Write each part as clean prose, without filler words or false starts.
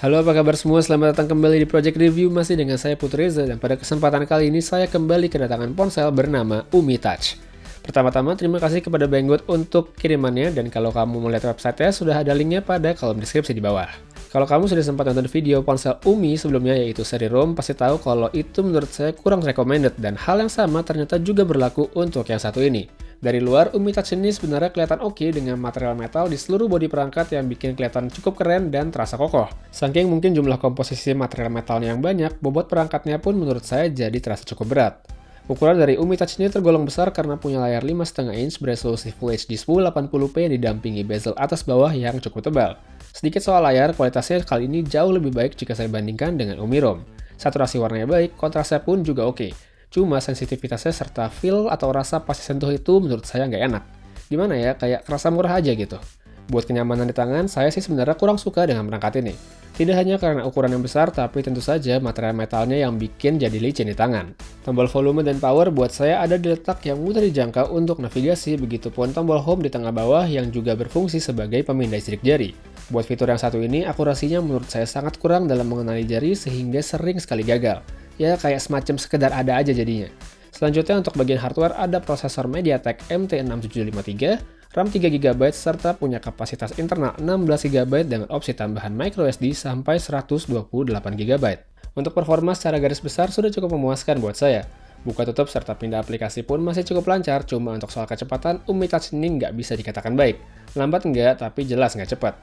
Halo, apa kabar semua? Selamat datang kembali di Project Review, masih dengan saya Putri Reza, dan pada kesempatan kali ini saya kembali kedatangan ponsel bernama Umi Touch. Pertama-tama terima kasih kepada Banggood untuk kirimannya, dan kalau kamu mau lihat websitenya sudah ada linknya pada kolom deskripsi di bawah. Kalau kamu sudah sempat nonton video ponsel Umi sebelumnya yaitu seri ROM, pasti tahu kalau itu menurut saya kurang recommended, dan hal yang sama ternyata juga berlaku untuk yang satu ini. Dari luar, Umi Touch ini sebenarnya kelihatan oke dengan material metal di seluruh bodi perangkat yang bikin kelihatan cukup keren dan terasa kokoh. Saking mungkin jumlah komposisi material metalnya yang banyak, bobot perangkatnya pun menurut saya jadi terasa cukup berat. Ukuran dari Umi Touch ini tergolong besar karena punya layar 5,5 inch beresolusi Full HD 1080p yang didampingi bezel atas bawah yang cukup tebal. Sedikit soal layar, kualitasnya kali ini jauh lebih baik jika saya bandingkan dengan Umi ROM. Saturasi warnanya baik, kontrasnya pun juga oke. Cuma sensitivitasnya serta feel atau rasa pas disentuh itu menurut saya nggak enak. Gimana ya, kayak kerasa murah aja gitu. Buat kenyamanan di tangan, saya sih sebenarnya kurang suka dengan perangkat ini. Tidak hanya karena ukuran yang besar, tapi tentu saja material metalnya yang bikin jadi licin di tangan. Tombol volume dan power buat saya ada di letak yang mudah dijangkau untuk navigasi, begitupun tombol home di tengah bawah yang juga berfungsi sebagai pemindai sidik jari. Buat fitur yang satu ini, akurasinya menurut saya sangat kurang dalam mengenali jari sehingga sering sekali gagal. Ya kayak semacam sekedar ada aja jadinya. Selanjutnya untuk bagian hardware ada prosesor MediaTek MT6753, RAM 3GB serta punya kapasitas internal 16GB dengan opsi tambahan microSD sampai 128GB. Untuk performa secara garis besar sudah cukup memuaskan buat saya. Buka tutup serta pindah aplikasi pun masih cukup lancar, cuma untuk soal kecepatan Umi Touch ini nggak bisa dikatakan baik. Lambat nggak, tapi jelas nggak cepat.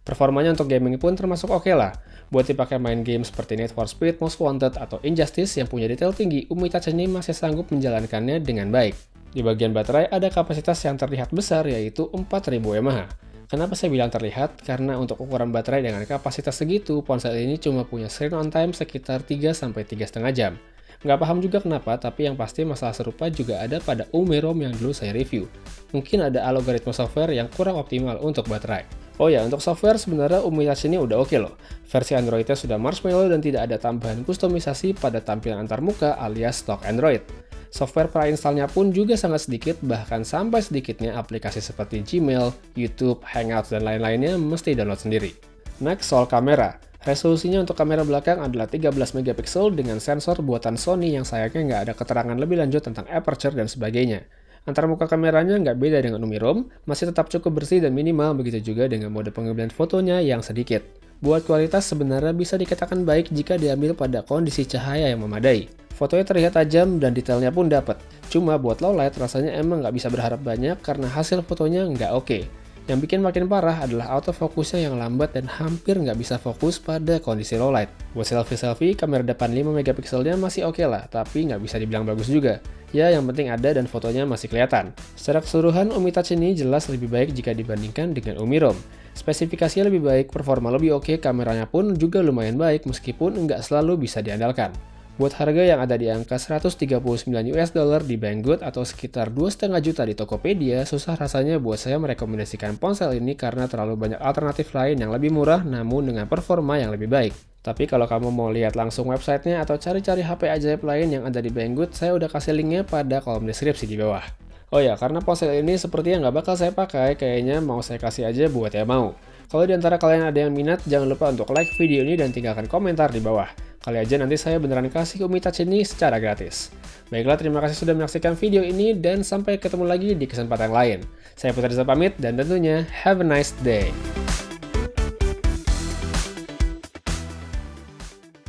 Performanya untuk gaming pun termasuk oke lah. Buat dipakai main game seperti Need for Speed, Most Wanted, atau Injustice yang punya detail tinggi, Umi Touch ini masih sanggup menjalankannya dengan baik. Di bagian baterai ada kapasitas yang terlihat besar yaitu 4000 mAh. Kenapa saya bilang terlihat? Karena untuk ukuran baterai dengan kapasitas segitu, ponsel ini cuma punya screen on time sekitar 3-3,5 jam. Nggak paham juga kenapa, tapi yang pasti masalah serupa juga ada pada Umi ROM yang dulu saya review. Mungkin ada algoritma software yang kurang optimal untuk baterai. Oh ya, untuk software sebenarnya Umi Touch ini udah oke loh. Versi Android-nya sudah Marshmallow dan tidak ada tambahan kustomisasi pada tampilan antarmuka alias stock Android. Software pra-installnya pun juga sangat sedikit, bahkan sampai sedikitnya aplikasi seperti Gmail, YouTube, Hangouts, dan lain-lainnya mesti download sendiri. Next, soal kamera. Resolusinya untuk kamera belakang adalah 13MP dengan sensor buatan Sony yang sayangnya nggak ada keterangan lebih lanjut tentang aperture dan sebagainya. Antarmuka kameranya nggak beda dengan Umi ROM, masih tetap cukup bersih dan minimal, begitu juga dengan mode pengambilan fotonya yang sedikit. Buat kualitas sebenarnya bisa dikatakan baik jika diambil pada kondisi cahaya yang memadai. Fotonya terlihat tajam dan detailnya pun dapat. Cuma buat low light rasanya emang nggak bisa berharap banyak karena hasil fotonya nggak oke. Yang bikin makin parah adalah autofokusnya yang lambat dan hampir nggak bisa fokus pada kondisi low light. Buat selfie-selfie, kamera depan 5MP masih oke lah, tapi nggak bisa dibilang bagus juga. Ya, yang penting ada dan fotonya masih kelihatan. Secara keseluruhan, Umi Touch ini jelas lebih baik jika dibandingkan dengan Umi ROM. Spesifikasinya lebih baik, performa lebih oke, kameranya pun juga lumayan baik meskipun nggak selalu bisa diandalkan. Buat harga yang ada di angka 139 US dollar di Banggood atau sekitar 2,5 juta di Tokopedia, susah rasanya buat saya merekomendasikan ponsel ini karena terlalu banyak alternatif lain yang lebih murah namun dengan performa yang lebih baik. Tapi kalau kamu mau lihat langsung websitenya atau cari-cari HP ajaib lain yang ada di Banggood, saya udah kasih linknya pada kolom deskripsi di bawah. Oh ya, karena ponsel ini sepertinya nggak bakal saya pakai, kayaknya mau saya kasih aja buat yang mau. Kalau di antara kalian ada yang minat, jangan lupa untuk like video ini dan tinggalkan komentar di bawah. Kali aja nanti saya beneran kasih Umi Touch ini secara gratis. Baiklah, terima kasih sudah menyaksikan video ini dan sampai ketemu lagi di kesempatan lain. Saya Putri Reza pamit dan tentunya have a nice day.